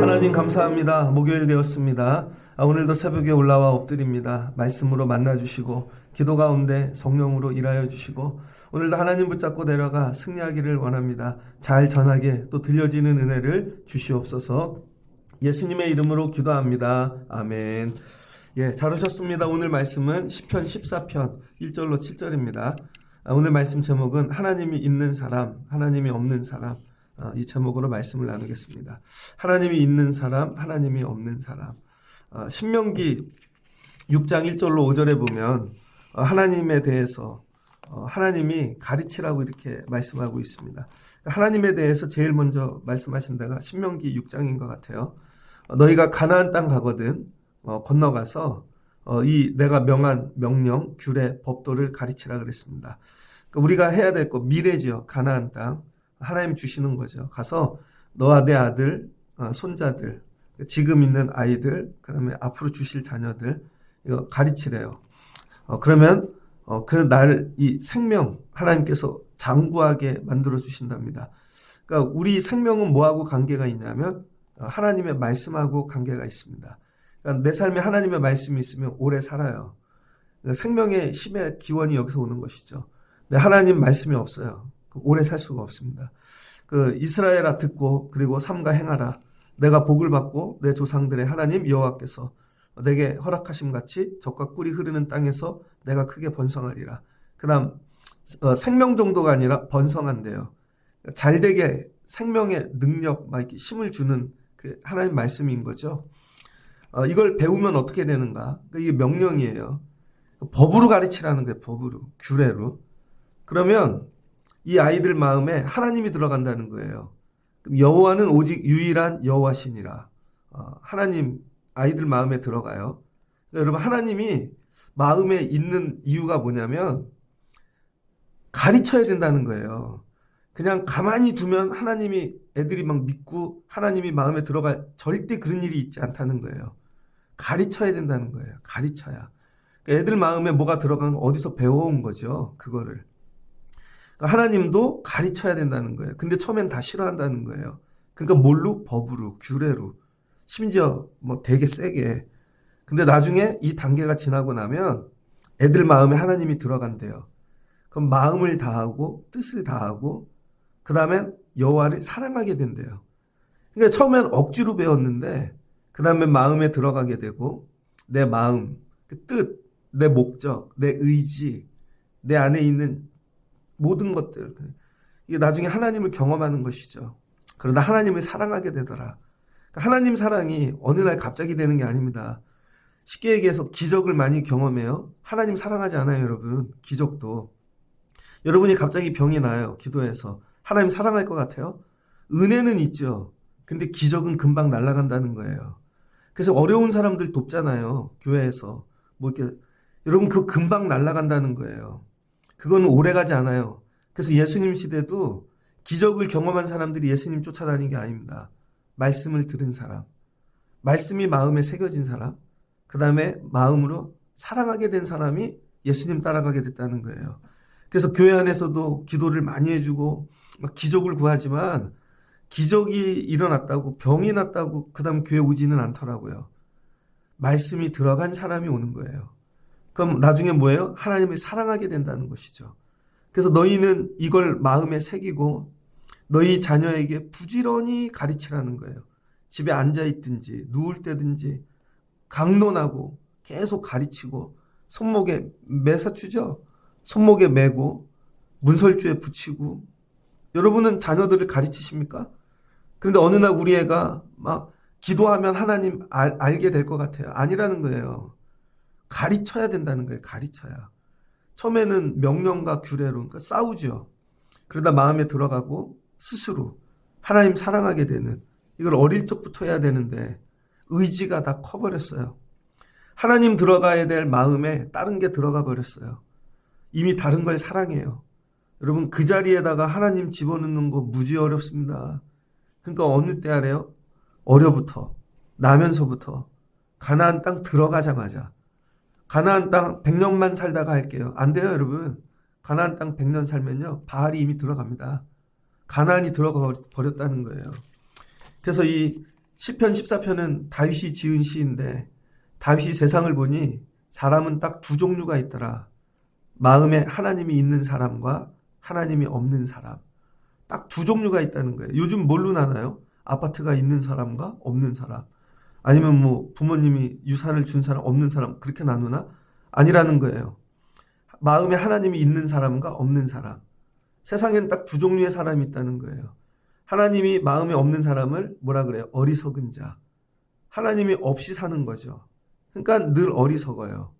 하나님 감사합니다. 목요일 되었습니다. 오늘도 새벽에 올라와 엎드립니다. 말씀으로 만나주시고 기도 가운데 성령으로 일하여 주시고 오늘도 하나님 붙잡고 내려가 승리하기를 원합니다. 잘 전하게 또 들려지는 은혜를 주시옵소서. 예수님의 이름으로 기도합니다. 아멘. 잘 오셨습니다. 오늘 말씀은 시편 14편 1절로 7절입니다. 오늘 말씀 제목은 하나님이 있는 사람, 하나님이 없는 사람, 이 제목으로 말씀을 나누겠습니다. 하나님이 있는 사람, 하나님이 없는 사람. 신명기 6장 1절로 5절에 보면 하나님에 대해서 하나님이 가르치라고 이렇게 말씀하고 있습니다. 하나님에 대해서 제일 먼저 말씀하신 데가 신명기 6장인 것 같아요. 너희가 가나안 땅 가거든 건너가서 이 내가 명한 명령, 규례, 법도를 가르치라 그랬습니다. 그러니까 우리가 해야 될 거 미래지요. 가나안 땅. 하나님 주시는 거죠. 가서 너와 내 아들, 손자들, 지금 있는 아이들, 그 다음에 앞으로 주실 자녀들, 이거 가르치래요. 그러면 이 생명 하나님께서 장구하게 만들어 주신답니다. 그러니까 우리 생명은 뭐하고 관계가 있냐면 하나님의 말씀하고 관계가 있습니다. 그러니까 내 삶에 하나님의 말씀이 있으면 오래 살아요. 그러니까 생명의 힘의 기원이 여기서 오는 것이죠. 근데 하나님 말씀이 없어요. 오래 살 수가 없습니다. 이스라엘아 듣고 그리고 삼가 행하라. 내가 복을 받고 내 조상들의 하나님 여호와께서 내게 허락하심 같이 젖과 꿀이 흐르는 땅에서 내가 크게 번성하리라. 그 다음 생명 정도가 아니라 번성한대요. 잘되게 생명의 능력, 막 이렇게 힘을 주는 그 하나님 말씀인 거죠. 이걸 배우면 어떻게 되는가? 이게 명령이에요. 법으로 가르치라는 거예요. 법으로, 규례로. 그러면 이 아이들 마음에 하나님이 들어간다는 거예요. 여호와는 오직 유일한 여호와시니라. 하나님 아이들 마음에 들어가요. 그러니까 여러분 하나님이 마음에 있는 이유가 뭐냐면 가르쳐야 된다는 거예요. 그냥 가만히 두면 하나님이 애들이 막 믿고 하나님이 마음에 들어가 절대 그런 일이 있지 않다는 거예요. 가르쳐야 된다는 거예요. 가르쳐야. 그러니까 애들 마음에 뭐가 들어간 거 어디서 배워온 거죠. 그거를. 하나님도 가르쳐야 된다는 거예요. 근데 처음엔 다 싫어한다는 거예요. 그러니까 뭘로? 법으로, 규례로. 심지어 되게 세게. 근데 나중에 이 단계가 지나고 나면 애들 마음에 하나님이 들어간대요. 그럼 마음을 다하고 뜻을 다하고 그 다음엔 여호와를 사랑하게 된대요. 그러니까 처음엔 억지로 배웠는데 그 다음에 마음에 들어가게 되고 내 마음, 그 뜻, 내 목적, 내 의지, 내 안에 있는 모든 것들 이게 나중에 하나님을 경험하는 것이죠. 그러다 하나님을 사랑하게 되더라. 그러니까 하나님 사랑이 어느 날 갑자기 되는 게 아닙니다. 쉽게 얘기해서 기적을 많이 경험해요. 하나님 사랑하지 않아요, 여러분. 기적도. 여러분이 갑자기 병이 나요. 기도해서. 하나님 사랑할 것 같아요? 은혜는 있죠. 근데 기적은 금방 날아간다는 거예요. 그래서 어려운 사람들 돕잖아요. 교회에서. 이렇게 여러분 그거 금방 날아간다는 거예요. 그거는 오래가지 않아요. 그래서 예수님 시대도 기적을 경험한 사람들이 예수님 쫓아다니는 게 아닙니다. 말씀을 들은 사람, 말씀이 마음에 새겨진 사람, 그 다음에 마음으로 사랑하게 된 사람이 예수님 따라가게 됐다는 거예요. 그래서 교회 안에서도 기도를 많이 해주고 막 기적을 구하지만 기적이 일어났다고 병이 났다고 그 다음 교회 오지는 않더라고요. 말씀이 들어간 사람이 오는 거예요. 그럼 나중에 뭐예요? 하나님을 사랑하게 된다는 것이죠. 그래서 너희는 이걸 마음에 새기고 너희 자녀에게 부지런히 가르치라는 거예요. 집에 앉아있든지 누울 때든지 강론하고 계속 가르치고 손목에 매사추죠? 손목에 매고 문설주에 붙이고 여러분은 자녀들을 가르치십니까? 그런데 어느 날 우리 애가 막 기도하면 하나님 알게 될 것 같아요. 아니라는 거예요. 가르쳐야 된다는 거예요. 가르쳐야. 처음에는 명령과 규례로 그러니까 싸우죠. 그러다 마음에 들어가고 스스로 하나님 사랑하게 되는 이걸 어릴 적부터 해야 되는데 의지가 다 커버렸어요. 하나님 들어가야 될 마음에 다른 게 들어가 버렸어요. 이미 다른 걸 사랑해요. 여러분 그 자리에다가 하나님 집어넣는 거 무지 어렵습니다. 그러니까 어느 때 아래요? 어려부터 나면서부터 가나안 땅 들어가자마자 가나안 땅 100년만 살다가 할게요. 안 돼요, 여러분. 가나안 땅 100년 살면요, 바알이 이미 들어갑니다. 가나안이 들어가 버렸다는 거예요. 그래서 이 시편 14편은 다윗이 지은 시인데, 다윗이 세상을 보니 사람은 딱 두 종류가 있더라. 마음에 하나님이 있는 사람과 하나님이 없는 사람. 딱 두 종류가 있다는 거예요. 요즘 뭘로 나눠요? 아파트가 있는 사람과 없는 사람. 아니면 뭐 부모님이 유산을 준 사람, 없는 사람, 그렇게 나누나? 아니라는 거예요. 마음에 하나님이 있는 사람과 없는 사람. 세상엔 딱 두 종류의 사람이 있다는 거예요. 하나님이 마음에 없는 사람을 뭐라 그래요? 어리석은 자. 하나님이 없이 사는 거죠. 그러니까 늘 어리석어요.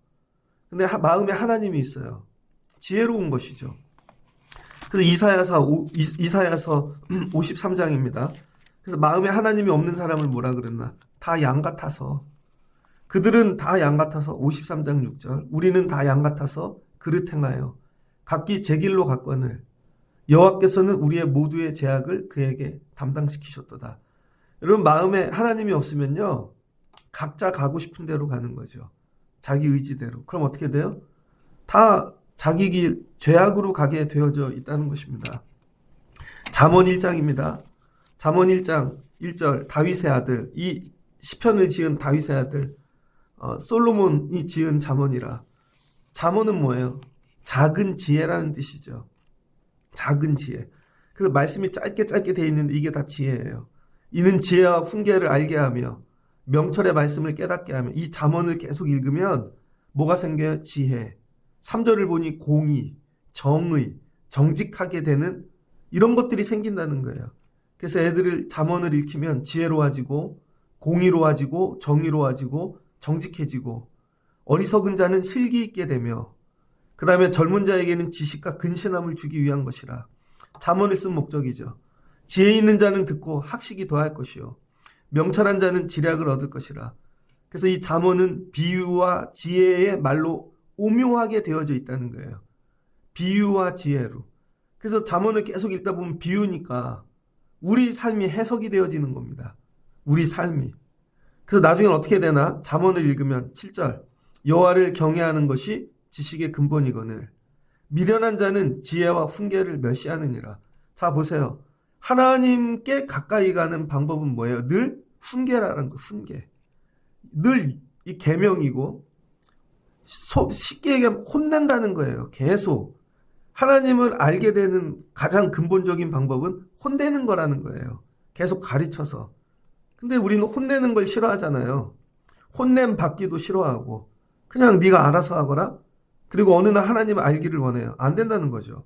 근데 마음에 하나님이 있어요. 지혜로운 것이죠. 그래서 이사야서 53장입니다. 그래서 마음에 하나님이 없는 사람을 뭐라 그랬나? 다 양 같아서. 그들은 다 양 같아서 53장 6절. 우리는 다 양 같아서 그릇 행하여 각기 제 길로 갔거늘 여호와께서는 우리의 모두의 죄악을 그에게 담당시키셨도다. 여러분, 마음에 하나님이 없으면요, 각자 가고 싶은 대로 가는 거죠. 자기 의지대로. 그럼 어떻게 돼요? 다 자기 길, 죄악으로 가게 되어져 있다는 것입니다. 잠언 1장입니다. 잠언 1장 1절, 다윗의 아들, 이 시편을 지은 다윗의 아들 솔로몬이 지은 잠언이라. 잠언은 뭐예요? 작은 지혜라는 뜻이죠. 작은 지혜. 그래서 말씀이 짧게 되어 있는데 이게 다 지혜예요. 이는 지혜와 훈계를 알게 하며 명철의 말씀을 깨닫게 하며. 이 잠언을 계속 읽으면 뭐가 생겨요? 지혜. 3절을 보니 공의, 정의, 정직하게 되는 이런 것들이 생긴다는 거예요. 그래서 애들을 잠언을 읽히면 지혜로워지고 공의로워지고 정의로워지고 정직해지고, 어리석은 자는 슬기 있게 되며, 그 다음에 젊은 자에게는 지식과 근신함을 주기 위한 것이라. 잠언을 쓴 목적이죠. 지혜 있는 자는 듣고 학식이 더할 것이요 명철한 자는 지략을 얻을 것이라. 그래서 이 잠언은 비유와 지혜의 말로 오묘하게 되어져 있다는 거예요. 비유와 지혜로. 그래서 잠언을 계속 읽다 보면 비유니까 우리 삶이 해석이 되어지는 겁니다. 우리 삶이. 그래서 나중엔 어떻게 되나? 잠언을 읽으면 7절, 여호와를 경외하는 것이 지식의 근본이거늘 미련한 자는 지혜와 훈계를 멸시하느니라. 자, 보세요. 하나님께 가까이 가는 방법은 뭐예요? 늘 훈계라는 거, 훈계. 늘 이 계명이고, 쉽게 얘기하면 혼낸다는 거예요. 계속. 하나님을 알게 되는 가장 근본적인 방법은 혼내는 거라는 거예요. 계속 가르쳐서. 근데 우리는 혼내는 걸 싫어하잖아요. 혼냄 받기도 싫어하고, 그냥 네가 알아서 하거라. 그리고 어느 날 하나님을 알기를 원해요. 안 된다는 거죠.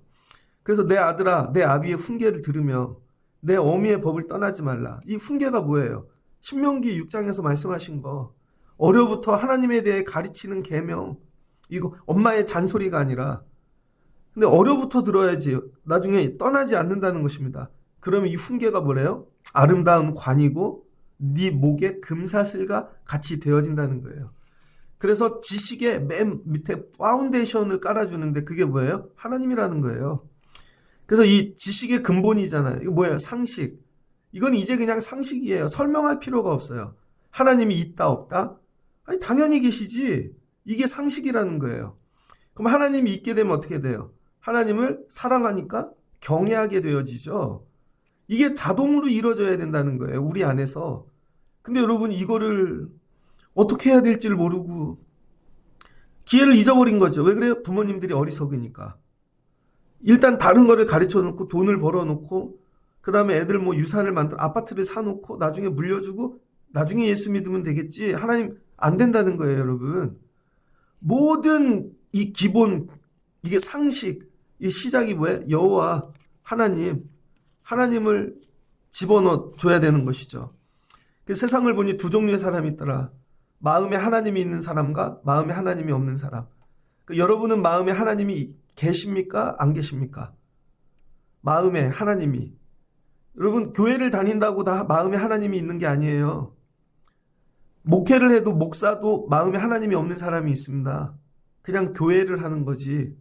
그래서 내 아들아, 내 아비의 훈계를 들으며 내 어미의 법을 떠나지 말라. 이 훈계가 뭐예요? 신명기 6장에서 말씀하신 거. 어려부터 하나님에 대해 가르치는 계명. 이거 엄마의 잔소리가 아니라. 근데 어려부터 들어야지 나중에 떠나지 않는다는 것입니다. 그러면 이 훈계가 뭐래요? 아름다운 관이고 네 목에 금사슬과 같이 되어진다는 거예요. 그래서 지식의 맨 밑에 파운데이션을 깔아주는데 그게 뭐예요? 하나님이라는 거예요. 그래서 이 지식의 근본이잖아요. 이거 뭐예요? 상식. 이건 이제 그냥 상식이에요. 설명할 필요가 없어요. 하나님이 있다 없다? 아니, 당연히 계시지. 이게 상식이라는 거예요. 그럼 하나님이 있게 되면 어떻게 돼요? 하나님을 사랑하니까 경외하게 되어지죠. 이게 자동으로 이루어져야 된다는 거예요. 우리 안에서. 근데 여러분, 이거를 어떻게 해야 될지를 모르고 기회를 잊어버린 거죠. 왜 그래요? 부모님들이 어리석으니까. 일단 다른 거를 가르쳐 놓고 돈을 벌어 놓고 그 다음에 애들 뭐 유산을 만들어 아파트를 사놓고 나중에 물려주고 나중에 예수 믿으면 되겠지. 하나님 안 된다는 거예요, 여러분. 모든 이 기본, 이게 상식, 이 시작이 뭐예요? 여호와 하나님을 집어넣어 줘야 되는 것이죠. 그 세상을 보니 두 종류의 사람이 있더라. 마음에 하나님이 있는 사람과 마음에 하나님이 없는 사람. 여러분은 마음에 하나님이 계십니까? 안 계십니까? 마음에 하나님이. 여러분, 교회를 다닌다고 다 마음에 하나님이 있는 게 아니에요. 목회를 해도 목사도 마음에 하나님이 없는 사람이 있습니다. 그냥 교회를 하는 거지.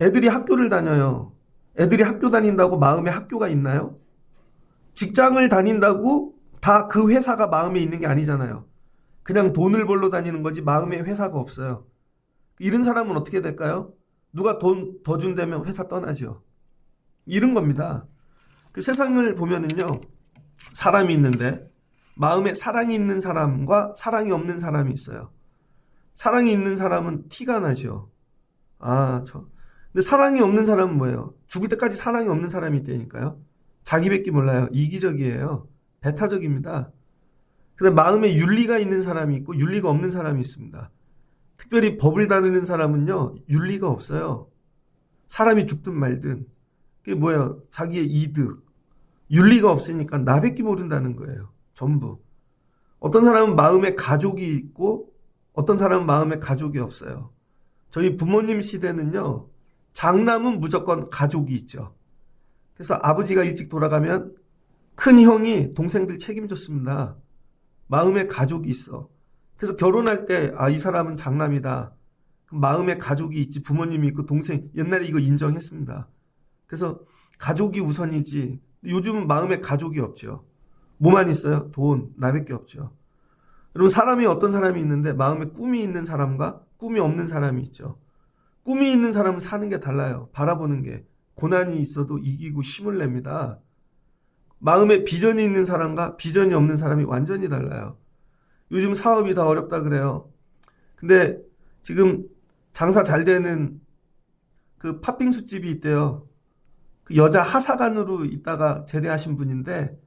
애들이 학교를 다녀요. 애들이 학교 다닌다고 마음에 학교가 있나요? 직장을 다닌다고 다 그 회사가 마음에 있는 게 아니잖아요. 그냥 돈을 벌러 다니는 거지 마음의 회사가 없어요. 이런 사람은 어떻게 될까요? 누가 돈 더 준다면 회사 떠나죠. 이런 겁니다. 그 세상을 보면은요, 사람이 있는데 마음에 사랑이 있는 사람과 사랑이 없는 사람이 있어요. 사랑이 있는 사람은 티가 나죠. 근데 사랑이 없는 사람은 뭐예요? 죽을 때까지 사랑이 없는 사람이 있다니까요. 자기밖에 몰라요. 이기적이에요. 배타적입니다. 근데 마음에 윤리가 있는 사람이 있고 윤리가 없는 사람이 있습니다. 특별히 법을 다루는 사람은요, 윤리가 없어요. 사람이 죽든 말든. 그게 뭐예요? 자기의 이득. 윤리가 없으니까 나밖에 모른다는 거예요. 전부. 어떤 사람은 마음에 가족이 있고 어떤 사람은 마음에 가족이 없어요. 저희 부모님 시대는요, 장남은 무조건 가족이 있죠. 그래서 아버지가 일찍 돌아가면 큰 형이 동생들 책임졌습니다. 마음에 가족이 있어. 그래서 결혼할 때, 이 사람은 장남이다. 그럼 마음에 가족이 있지, 부모님이 있고 동생, 옛날에 이거 인정했습니다. 그래서 가족이 우선이지, 요즘은 마음에 가족이 없죠. 뭐만 있어요? 돈, 나밖에 없죠. 여러분, 사람이 어떤 사람이 있는데 마음에 꿈이 있는 사람과 꿈이 없는 사람이 있죠. 꿈이 있는 사람은 사는 게 달라요. 바라보는 게. 고난이 있어도 이기고 힘을 냅니다. 마음에 비전이 있는 사람과 비전이 없는 사람이 완전히 달라요. 요즘 사업이 다 어렵다 그래요. 근데 지금 장사 잘 되는 그 팥빙수 집이 있대요. 그 여자 하사관으로 있다가 제대하신 분인데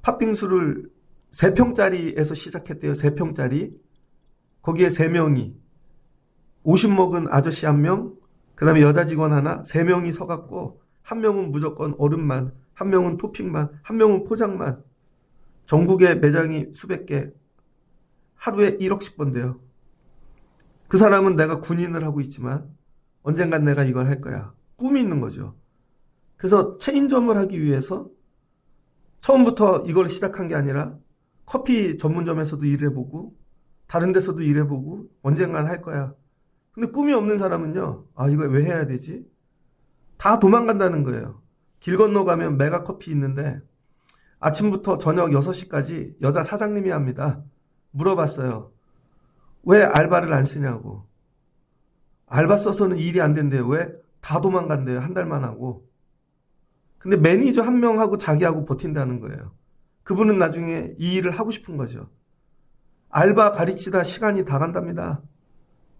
팥빙수를 3평짜리에서 시작했대요. 3평짜리. 거기에 3명이 50 먹은 아저씨 1명, 그 다음에 여자 직원 하나, 3명이 서갖고 한 명은 무조건 얼음만, 한 명은 토핑만, 한 명은 포장만. 전국에 매장이 수백 개, 하루에 1억씩 번대요. 그 사람은 내가 군인을 하고 있지만 언젠간 내가 이걸 할 거야. 꿈이 있는 거죠. 그래서 체인점을 하기 위해서 처음부터 이걸 시작한 게 아니라 커피 전문점에서도 일해보고 다른 데서도 일해보고 언젠간 할 거야. 근데 꿈이 없는 사람은요, 이거 왜 해야 되지? 다 도망간다는 거예요. 길 건너가면 메가커피 있는데 아침부터 저녁 6시까지 여자 사장님이 합니다. 물어봤어요. 왜 알바를 안 쓰냐고. 알바 써서는 일이 안 된대요. 왜? 다 도망간대요. 한 달만 하고. 근데 매니저 한 명하고 자기하고 버틴다는 거예요. 그분은 나중에 이 일을 하고 싶은 거죠. 알바 가르치다 시간이 다 간답니다.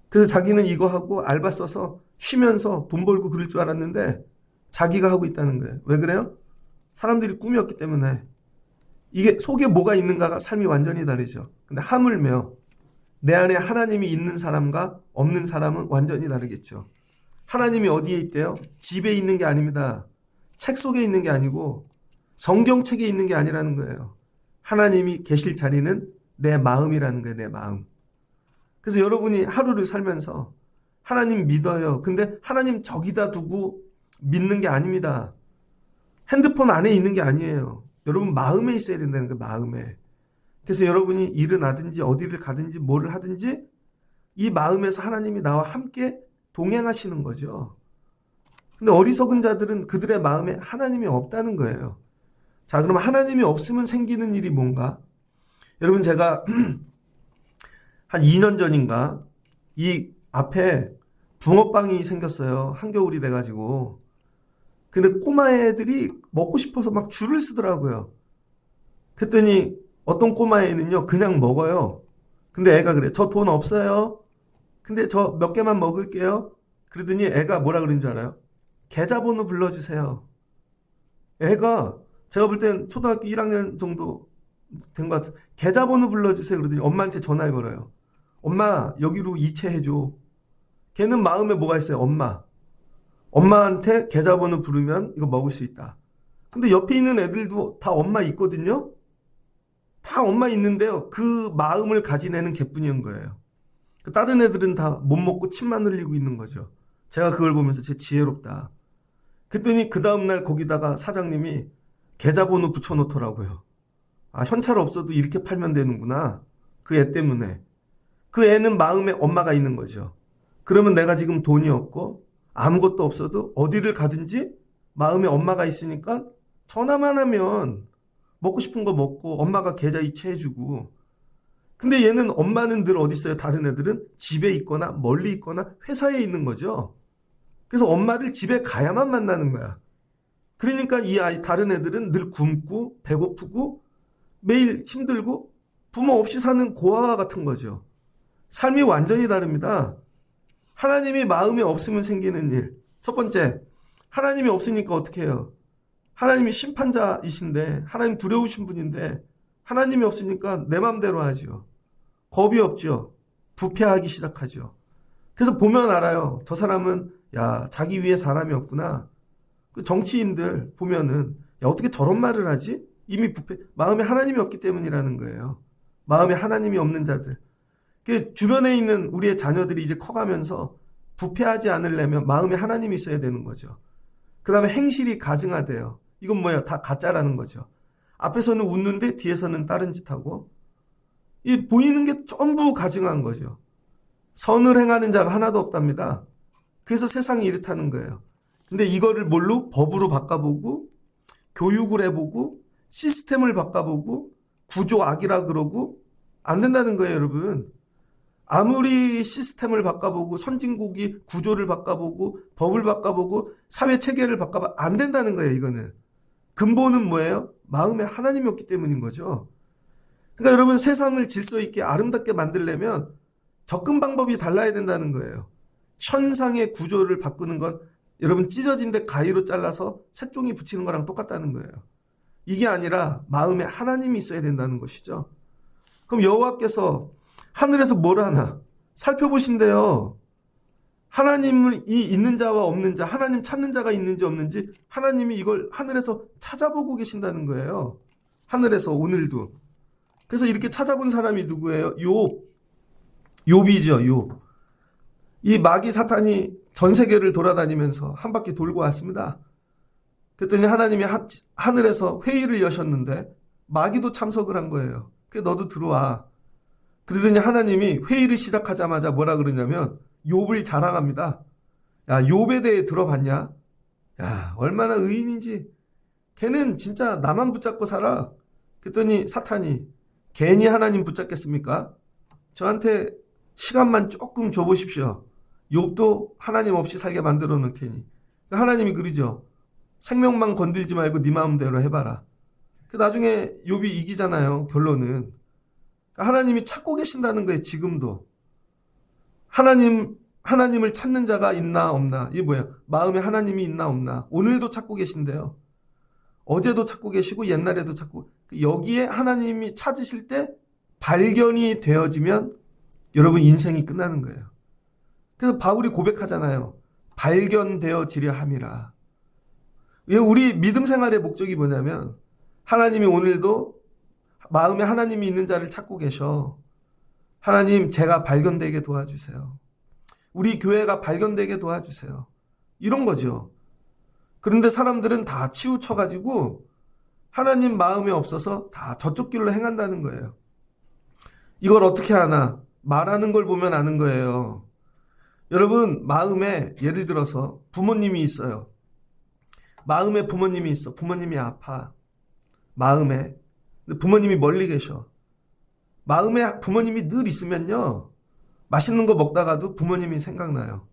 그래서 자기는 이거 하고 알바 써서 쉬면서 돈 벌고 그럴 줄 알았는데 자기가 하고 있다는 거예요. 왜 그래요? 사람들이 꿈이 없기 때문에. 이게 속에 뭐가 있는가가 삶이 완전히 다르죠. 근데 하물며 내 안에 하나님이 있는 사람과 없는 사람은 완전히 다르겠죠. 하나님이 어디에 있대요? 집에 있는 게 아닙니다. 책 속에 있는 게 아니고 성경책에 있는 게 아니라는 거예요. 하나님이 계실 자리는 내 마음이라는 거예요. 내 마음. 그래서 여러분이 하루를 살면서 하나님 믿어요. 근데 하나님 저기다 두고 믿는 게 아닙니다. 핸드폰 안에 있는 게 아니에요. 여러분 마음에 있어야 된다는 거예요. 마음에. 그래서 여러분이 일을 하든지 어디를 가든지 뭐를 하든지 이 마음에서 하나님이 나와 함께 동행하시는 거죠. 근데 어리석은 자들은 그들의 마음에 하나님이 없다는 거예요. 자, 그럼 하나님이 없으면 생기는 일이 뭔가? 여러분, 제가 한 2년 전인가 이 앞에 붕어빵이 생겼어요. 한겨울이 돼가지고. 근데 꼬마 애들이 먹고 싶어서 막 줄을 서더라고요. 그랬더니 어떤 꼬마 애는요, 그냥 먹어요. 근데 애가 그래. 저 돈 없어요. 근데 저 몇 개만 먹을게요. 그러더니 애가 뭐라 그러는 줄 알아요? 계좌번호 불러주세요. 애가 제가 볼 땐 초등학교 1학년 정도 된 것 같아요. 계좌번호 불러주세요. 그러더니 엄마한테 전화를 걸어요. 엄마 여기로 이체해줘. 걔는 마음에 뭐가 있어요? 엄마. 엄마한테 계좌번호 부르면 이거 먹을 수 있다. 근데 옆에 있는 애들도 다 엄마 있거든요. 다 엄마 있는데요. 그 마음을 가진 애는 걔뿐인 거예요. 다른 애들은 다 못 먹고 침만 흘리고 있는 거죠. 제가 그걸 보면서 제 지혜롭다. 그랬더니 그 다음날 거기다가 사장님이 계좌번호 붙여놓더라고요. 현찰 없어도 이렇게 팔면 되는구나. 그 애 때문에. 그 애는 마음에 엄마가 있는 거죠. 그러면 내가 지금 돈이 없고 아무것도 없어도 어디를 가든지 마음에 엄마가 있으니까 전화만 하면 먹고 싶은 거 먹고 엄마가 계좌 이체해주고 근데 얘는 엄마는 늘 어디 있어요? 다른 애들은 집에 있거나 멀리 있거나 회사에 있는 거죠. 그래서 엄마를 집에 가야만 만나는 거야. 그러니까 이 아이 다른 애들은 늘 굶고 배고프고 매일 힘들고 부모 없이 사는 고아와 같은 거죠. 삶이 완전히 다릅니다. 하나님이 마음에 없으면 생기는 일. 첫 번째, 하나님이 없으니까 어떻게 해요? 하나님이 심판자이신데, 하나님 두려우신 분인데, 하나님이 없으니까 내 맘대로 하죠. 겁이 없죠. 부패하기 시작하죠. 그래서 보면 알아요. 저 사람은, 야, 자기 위에 사람이 없구나. 그 정치인들 보면은, 야, 어떻게 저런 말을 하지? 이미 부패, 마음에 하나님이 없기 때문이라는 거예요. 마음에 하나님이 없는 자들. 그 주변에 있는 우리의 자녀들이 이제 커가면서 부패하지 않으려면 마음에 하나님이 있어야 되는 거죠. 그 다음에 행실이 가증하대요. 이건 뭐예요? 다 가짜라는 거죠. 앞에서는 웃는데 뒤에서는 다른 짓 하고, 이 보이는 게 전부 가증한 거죠. 선을 행하는 자가 하나도 없답니다. 그래서 세상이 이렇다는 거예요. 근데 이거를 뭘로? 법으로 바꿔보고, 교육을 해보고, 시스템을 바꿔보고, 구조 악이라 그러고, 안 된다는 거예요, 여러분. 아무리 시스템을 바꿔보고 선진국이 구조를 바꿔보고 법을 바꿔보고 사회 체계를 바꿔봐 안 된다는 거예요. 이거는 근본은 뭐예요? 마음에 하나님이 없기 때문인 거죠. 그러니까 여러분 세상을 질서 있게 아름답게 만들려면 접근 방법이 달라야 된다는 거예요. 현상의 구조를 바꾸는 건 여러분 찢어진 데 가위로 잘라서 색종이 붙이는 거랑 똑같다는 거예요. 이게 아니라 마음에 하나님이 있어야 된다는 것이죠. 그럼 여호와께서 하늘에서 뭘 하나 살펴보신대요. 하나님이 있는 자와 없는 자, 하나님 찾는 자가 있는지 없는지 하나님이 이걸 하늘에서 찾아보고 계신다는 거예요. 하늘에서 오늘도. 그래서 이렇게 찾아본 사람이 누구예요? 욥이죠. 욥. 이 마귀 사탄이 전 세계를 돌아다니면서 한 바퀴 돌고 왔습니다. 그랬더니 하나님이 하늘에서 회의를 여셨는데 마귀도 참석을 한 거예요. 그래 너도 들어와. 그러더니 하나님이 회의를 시작하자마자 뭐라 그러냐면 욥을 자랑합니다. 야, 욥에 대해 들어봤냐? 야, 얼마나 의인인지. 걔는 진짜 나만 붙잡고 살아. 그랬더니 사탄이 괜히 하나님 붙잡겠습니까? 저한테 시간만 조금 줘보십시오. 욥도 하나님 없이 살게 만들어 놓을 테니. 하나님이 그러죠. 생명만 건들지 말고 네 마음대로 해봐라. 나중에 욥이 이기잖아요. 결론은. 하나님이 찾고 계신다는 거예요. 지금도. 하나님을 찾는 자가 있나 없나. 이게 뭐예요? 마음에 하나님이 있나 없나. 오늘도 찾고 계신데요. 어제도 찾고 계시고 옛날에도 찾고. 여기에 하나님이 찾으실 때 발견이 되어지면 여러분 인생이 끝나는 거예요. 그래서 바울이 고백하잖아요. 발견되어지려 함이라. 우리 믿음 생활의 목적이 뭐냐면 하나님이 오늘도 마음에 하나님이 있는 자를 찾고 계셔. 하나님 제가 발견되게 도와주세요. 우리 교회가 발견되게 도와주세요. 이런 거죠. 그런데 사람들은 다 치우쳐가지고 하나님 마음에 없어서 다 저쪽 길로 행한다는 거예요. 이걸 어떻게 하나? 말하는 걸 보면 아는 거예요. 여러분 마음에 예를 들어서 부모님이 있어요. 마음에 부모님이 있어. 부모님이 아파. 마음에. 근데 부모님이 멀리 계셔. 마음에 부모님이 늘 있으면요. 맛있는 거 먹다가도 부모님이 생각나요.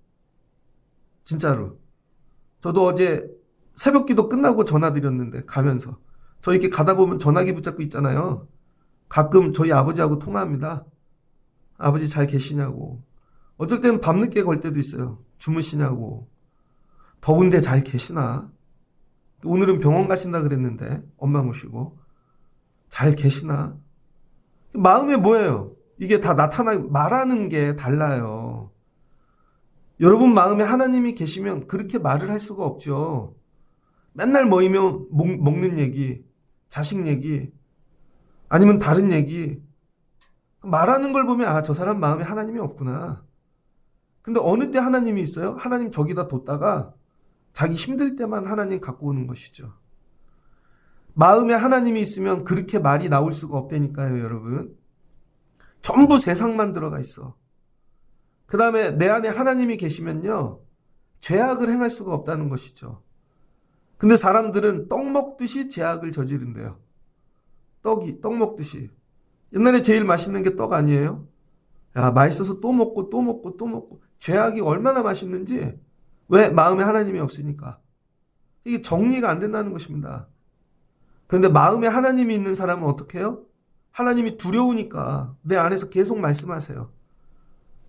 진짜로. 저도 어제 새벽기도 끝나고 전화 드렸는데 가면서. 저 이렇게 가다 보면 전화기 붙잡고 있잖아요. 가끔 저희 아버지하고 통화합니다. 아버지 잘 계시냐고. 어쩔 때는 밤늦게 걸 때도 있어요. 주무시냐고. 더운데 잘 계시나? 오늘은 병원 가신다 그랬는데 엄마 모시고. 잘 계시나? 마음에 뭐예요? 이게 다 말하는 게 달라요. 여러분 마음에 하나님이 계시면 그렇게 말을 할 수가 없죠. 맨날 모이면 먹는 얘기, 자식 얘기, 아니면 다른 얘기. 말하는 걸 보면 아, 저 사람 마음에 하나님이 없구나. 근데 어느 때 하나님이 있어요? 하나님 저기다 뒀다가 자기 힘들 때만 하나님 갖고 오는 것이죠. 마음에 하나님이 있으면 그렇게 말이 나올 수가 없다니까요, 여러분. 전부 세상만 들어가 있어. 그 다음에 내 안에 하나님이 계시면요, 죄악을 행할 수가 없다는 것이죠. 근데 사람들은 떡 먹듯이 죄악을 저지른대요. 떡 먹듯이. 옛날에 제일 맛있는 게 떡 아니에요? 야, 맛있어서 또 먹고 또 먹고 또 먹고. 죄악이 얼마나 맛있는지. 왜? 마음에 하나님이 없으니까. 이게 정리가 안 된다는 것입니다. 그런데 마음에 하나님이 있는 사람은 어떻게 해요? 하나님이 두려우니까 내 안에서 계속 말씀하세요.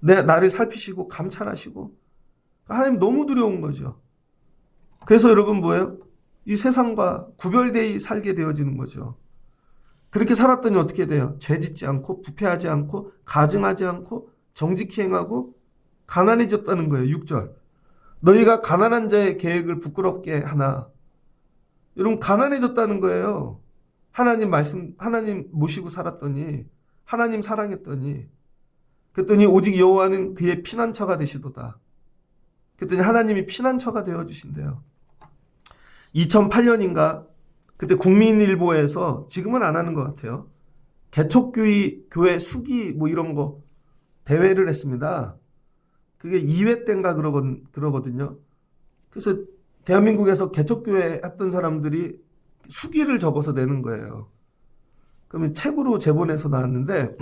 나를 살피시고 감찰하시고. 하나님 너무 두려운 거죠. 그래서 여러분 뭐예요? 이 세상과 구별되이 살게 되어지는 거죠. 그렇게 살았더니 어떻게 돼요? 죄짓지 않고 부패하지 않고 가증하지 않고 정직히 행하고 가난해졌다는 거예요. 6절. 너희가 가난한 자의 계획을 부끄럽게 하나. 여러분 가난해졌다는 거예요. 하나님 모시고 살았더니 하나님 사랑했더니 그랬더니 오직 여호와는 그의 피난처가 되시도다. 그랬더니 하나님이 피난처가 되어주신대요. 2008년인가 그때 국민일보에서 지금은 안 하는 것 같아요. 개척교회 수기 뭐 이런 거 대회를 했습니다. 그게 2회 때인가 그러거든요. 그래서 대한민국에서 개척교회 했던 사람들이 수기를 적어서 내는 거예요. 그러면 책으로 제본해서 나왔는데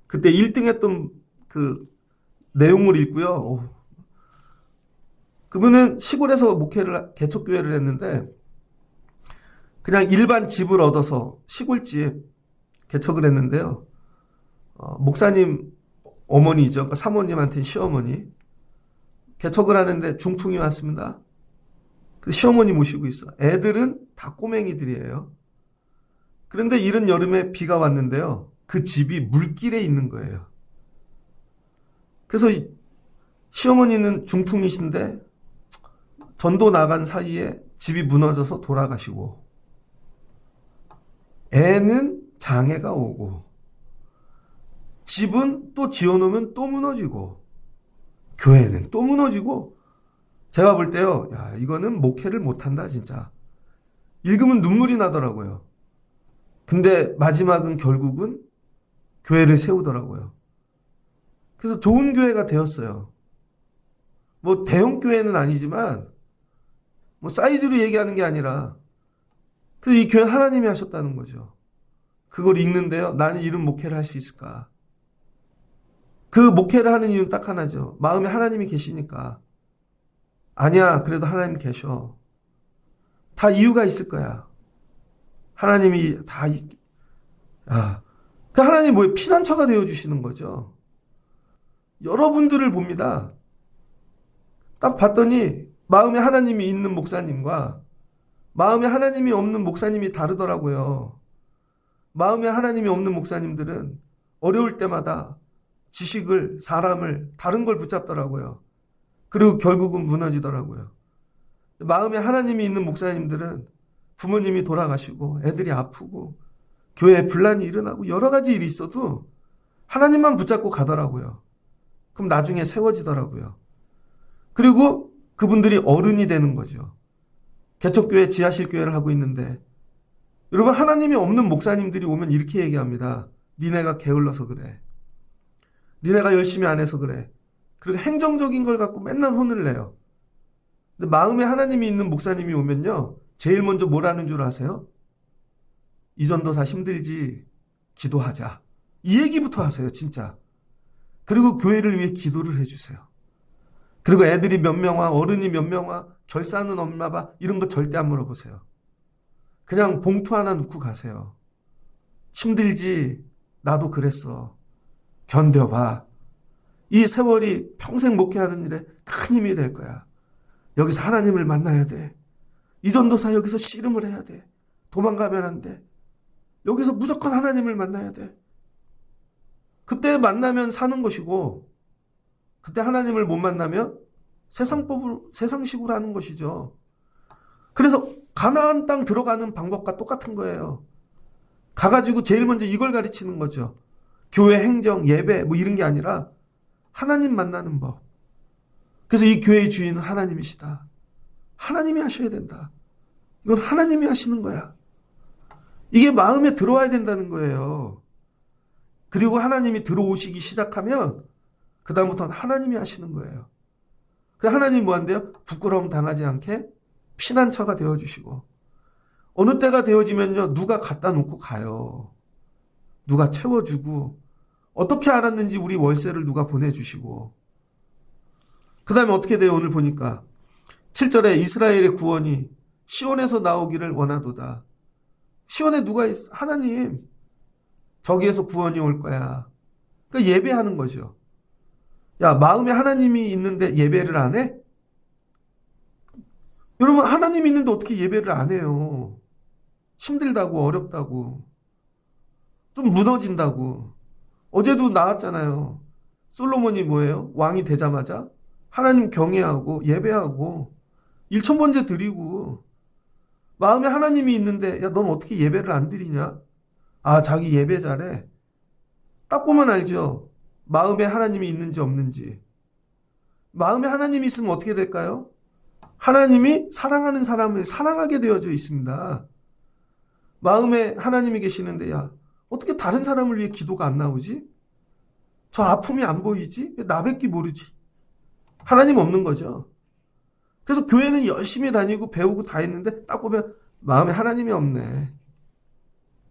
그때 1등 했던 그 내용을 읽고요. 그분은 시골에서 개척교회를 했는데 그냥 일반 집을 얻어서 시골집 개척을 했는데요. 목사님 어머니죠. 그러니까 사모님한테는 시어머니. 개척을 하는데 중풍이 왔습니다. 시어머니 모시고 있어. 애들은 다 꼬맹이들이에요. 그런데 이른 여름에 비가 왔는데요. 그 집이 물길에 있는 거예요. 그래서 시어머니는 중풍이신데 전도 나간 사이에 집이 무너져서 돌아가시고 애는 장애가 오고 집은 또 지어놓으면 또 무너지고 교회는 또 무너지고 제가 볼 때요. 야, 이거는 목회를 못한다 진짜. 읽으면 눈물이 나더라고요. 근데 마지막은 결국은 교회를 세우더라고요. 그래서 좋은 교회가 되었어요. 뭐 대형 교회는 아니지만 뭐 사이즈로 얘기하는 게 아니라 그래서 이 교회는 하나님이 하셨다는 거죠. 그걸 읽는데요. 나는 이런 목회를 할 수 있을까? 그 목회를 하는 이유는 딱 하나죠. 마음에 하나님이 계시니까. 아니야. 그래도 하나님 계셔. 다 이유가 있을 거야. 하나님이 다 그 하나님 뭐예요? 피난처가 되어주시는 거죠. 여러분들을 봅니다. 딱 봤더니 마음에 하나님이 있는 목사님과 마음에 하나님이 없는 목사님이 다르더라고요. 마음에 하나님이 없는 목사님들은 어려울 때마다 지식을, 사람을, 다른 걸 붙잡더라고요. 그리고 결국은 무너지더라고요. 마음에 하나님이 있는 목사님들은 부모님이 돌아가시고 애들이 아프고 교회에 분란이 일어나고 여러 가지 일이 있어도 하나님만 붙잡고 가더라고요. 그럼 나중에 세워지더라고요. 그리고 그분들이 어른이 되는 거죠. 개척교회 지하실 교회를 하고 있는데 여러분 하나님이 없는 목사님들이 오면 이렇게 얘기합니다. 니네가 게을러서 그래. 니네가 열심히 안 해서 그래. 그리고 행정적인 걸 갖고 맨날 혼을 내요. 근데 마음에 하나님이 있는 목사님이 오면요. 제일 먼저 뭘 하는 줄 아세요? 이 전도사 힘들지. 기도하자. 이 얘기부터 하세요. 진짜. 그리고 교회를 위해 기도를 해주세요. 그리고 애들이 몇 명와 어른이 몇 명와 결사는 없나 봐. 이런 거 절대 안 물어보세요. 그냥 봉투 하나 넣고 가세요. 힘들지. 나도 그랬어. 견뎌봐. 이 세월이 평생 목회하는 일에 큰 힘이 될 거야. 여기서 하나님을 만나야 돼. 이 전도사 여기서 씨름을 해야 돼. 도망가면 안 돼. 여기서 무조건 하나님을 만나야 돼. 그때 만나면 사는 것이고 그때 하나님을 못 만나면 세상식으로 하는 것이죠. 그래서 가나안 땅 들어가는 방법과 똑같은 거예요. 가가지고 제일 먼저 이걸 가르치는 거죠. 교회 행정, 예배 뭐 이런 게 아니라 하나님 만나는 법. 그래서 이 교회의 주인은 하나님이시다. 하나님이 하셔야 된다. 이건 하나님이 하시는 거야. 이게 마음에 들어와야 된다는 거예요. 그리고 하나님이 들어오시기 시작하면 그 다음부터는 하나님이 하시는 거예요. 그 하나님이 뭐 한대요? 부끄러움 당하지 않게 피난처가 되어주시고 어느 때가 되어지면요 누가 갖다 놓고 가요. 누가 채워주고, 어떻게 알았는지 우리 월세를 누가 보내주시고, 그 다음에 어떻게 돼요? 오늘 보니까 7절에 이스라엘의 구원이 시온에서 나오기를 원하도다. 시온에 누가 하나님, 저기에서 구원이 올 거야. 그러니까 예배하는 거죠. 야, 마음에 하나님이 있는데 예배를 안 해? 여러분, 하나님이 있는데 어떻게 예배를 안 해요? 힘들다고, 어렵다고, 좀 무너진다고. 어제도 나왔잖아요. 솔로몬이 뭐예요? 왕이 되자마자 하나님 경외하고 예배하고 1,000번째 드리고, 마음에 하나님이 있는데 야, 넌 어떻게 예배를 안 드리냐? 아, 자기 예배 잘해. 딱 보면 알죠? 마음에 하나님이 있는지 없는지. 마음에 하나님이 있으면 어떻게 될까요? 하나님이 사랑하는 사람을 사랑하게 되어져 있습니다. 마음에 하나님이 계시는데 야, 어떻게 다른 사람을 위해 기도가 안 나오지? 저 아픔이 안 보이지? 왜 나밖에 모르지? 하나님 없는 거죠. 그래서 교회는 열심히 다니고 배우고 다 했는데 딱 보면 마음에 하나님이 없네.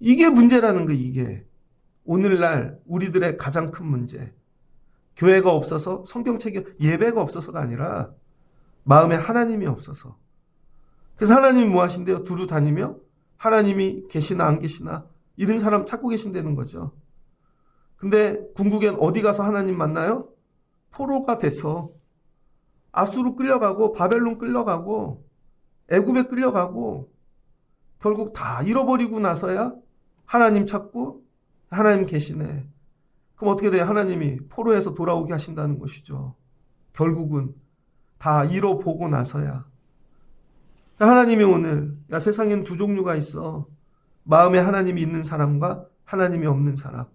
이게 문제라는 거, 이게. 오늘날 우리들의 가장 큰 문제. 교회가 없어서, 성경책이 예배가 없어서가 아니라 마음에 하나님이 없어서. 그래서 하나님이 뭐 하신대요? 두루 다니며 하나님이 계시나 안 계시나 이런 사람 찾고 계신다는 거죠. 근데 궁극엔 어디 가서 하나님 만나요? 포로가 돼서 아수르 끌려가고 바벨론 끌려가고 애굽에 끌려가고 결국 다 잃어버리고 나서야 하나님 찾고 하나님 계시네. 그럼 어떻게 돼요? 하나님이 포로에서 돌아오게 하신다는 것이죠. 결국은 다 잃어보고 나서야. 하나님이 오늘 야, 세상에는 두 종류가 있어. 마음에 하나님이 있는 사람과 하나님이 없는 사람.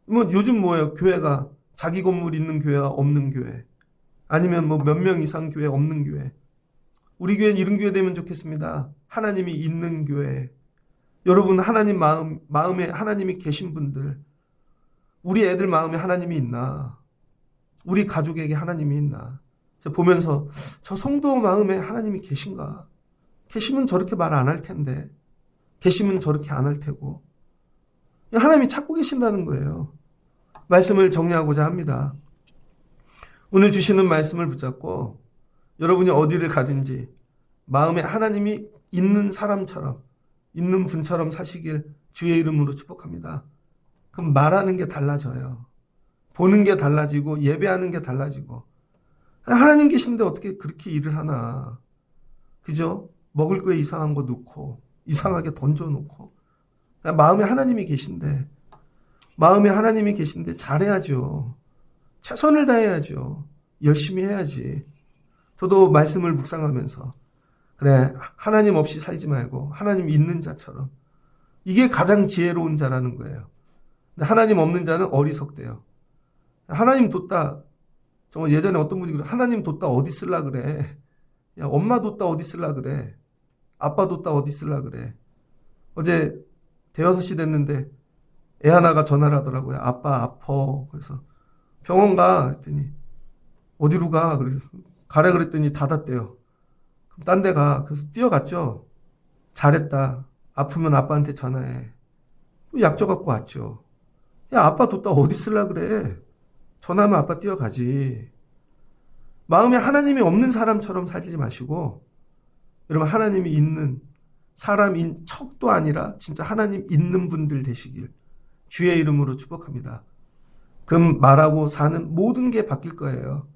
뭐 요즘 뭐예요? 교회가 자기 건물 있는 교회와 없는 교회. 아니면 뭐 몇 명 이상 교회 없는 교회. 우리 교회는 이런 교회 되면 좋겠습니다. 하나님이 있는 교회. 여러분 하나님 마음에 하나님이 계신 분들, 우리 애들 마음에 하나님이 있나? 우리 가족에게 하나님이 있나? 제가 보면서 저 성도 마음에 하나님이 계신가? 계시면 저렇게 말 안 할 텐데, 계시면 저렇게 안 할 테고. 하나님이 찾고 계신다는 거예요. 말씀을 정리하고자 합니다. 오늘 주시는 말씀을 붙잡고 여러분이 어디를 가든지 마음에 하나님이 있는 사람처럼, 있는 분처럼 사시길 주의 이름으로 축복합니다. 그럼 말하는 게 달라져요. 보는 게 달라지고 예배하는 게 달라지고. 하나님 계신데 어떻게 그렇게 일을 하나. 그죠? 먹을 거에 이상한 거 넣고 이상하게 던져놓고. 마음에 하나님이 계신데, 마음에 하나님이 계신데 잘해야죠. 최선을 다해야죠. 열심히 해야지. 저도 말씀을 묵상하면서 그래, 하나님 없이 살지 말고 하나님 있는 자처럼. 이게 가장 지혜로운 자라는 거예요. 근데 하나님 없는 자는 어리석대요. 하나님 뒀다. 정말 예전에 어떤 분이 그래, 하나님 뒀다 어디 쓸라 그래. 야, 엄마 뒀다 어디 쓸라 그래. 아빠 뒀다 어디 쓸라 그래. 어제 대여섯 시 됐는데 애 하나가 전화를 하더라고요. 아빠 아파. 그래서 병원 가. 그랬더니 어디로 가? 그래서 가래 그랬더니 닫았대요. 그럼 딴 데 가. 그래서 뛰어갔죠. 잘했다. 아프면 아빠한테 전화해. 약져 갖고 왔죠. 야, 아빠 뒀다 어디 쓸라 그래. 전화하면 아빠 뛰어가지. 마음에 하나님이 없는 사람처럼 살지 마시고, 여러분 하나님이 있는 사람인 척도 아니라 진짜 하나님 있는 분들 되시길 주의 이름으로 축복합니다. 그럼 말하고 사는 모든 게 바뀔 거예요.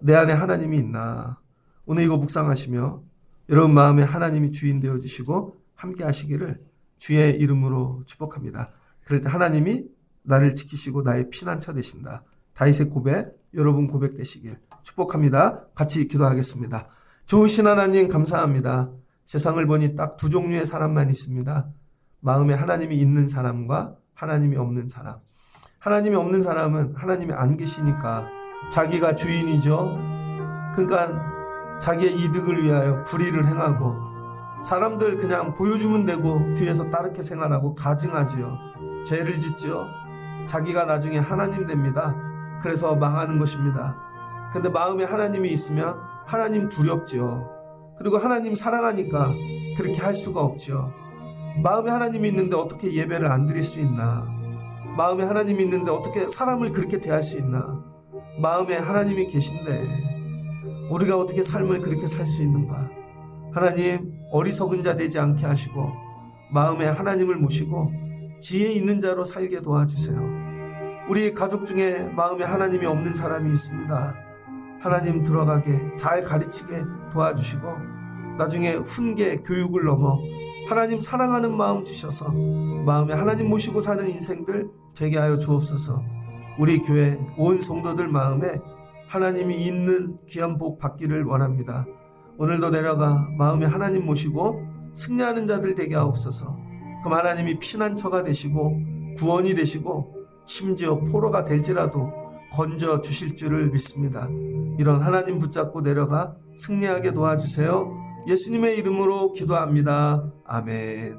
내 안에 하나님이 있나. 오늘 이거 묵상하시며 여러분 마음에 하나님이 주인 되어주시고 함께 하시기를 주의 이름으로 축복합니다. 그럴 때 하나님이 나를 지키시고 나의 피난처 되신다. 다윗의 고백, 여러분 고백 되시길 축복합니다. 같이 기도하겠습니다. 좋으신 하나님 감사합니다. 세상을 보니 딱 두 종류의 사람만 있습니다. 마음에 하나님이 있는 사람과 하나님이 없는 사람. 하나님이 없는 사람은 하나님이 안 계시니까 자기가 주인이죠. 그러니까 자기의 이득을 위하여 불의를 행하고 사람들 그냥 보여주면 되고 뒤에서 따르게 생활하고 가증하지요. 죄를 짓지요. 자기가 나중에 하나님 됩니다. 그래서 망하는 것입니다. 근데 마음에 하나님이 있으면 하나님 두렵지요. 그리고 하나님 사랑하니까 그렇게 할 수가 없지요. 마음에 하나님이 있는데 어떻게 예배를 안 드릴 수 있나? 마음에 하나님이 있는데 어떻게 사람을 그렇게 대할 수 있나? 마음에 하나님이 계신데 우리가 어떻게 삶을 그렇게 살 수 있는가? 하나님, 어리석은 자 되지 않게 하시고 마음에 하나님을 모시고 지혜 있는 자로 살게 도와주세요. 우리 가족 중에 마음에 하나님이 없는 사람이 있습니다. 하나님 들어가게 잘 가르치게 도와주시고 나중에 훈계 교육을 넘어 하나님 사랑하는 마음 주셔서 마음에 하나님 모시고 사는 인생들 되게 하여 주옵소서. 우리 교회 온 성도들 마음에 하나님이 있는 귀한 복 받기를 원합니다. 오늘도 내려가 마음에 하나님 모시고 승리하는 자들 되게 하옵소서. 그럼 하나님이 피난처가 되시고 구원이 되시고 심지어 포로가 될지라도 건져 주실 줄을 믿습니다. 이런 하나님 붙잡고 내려가 승리하게 도와주세요. 예수님의 이름으로 기도합니다. 아멘.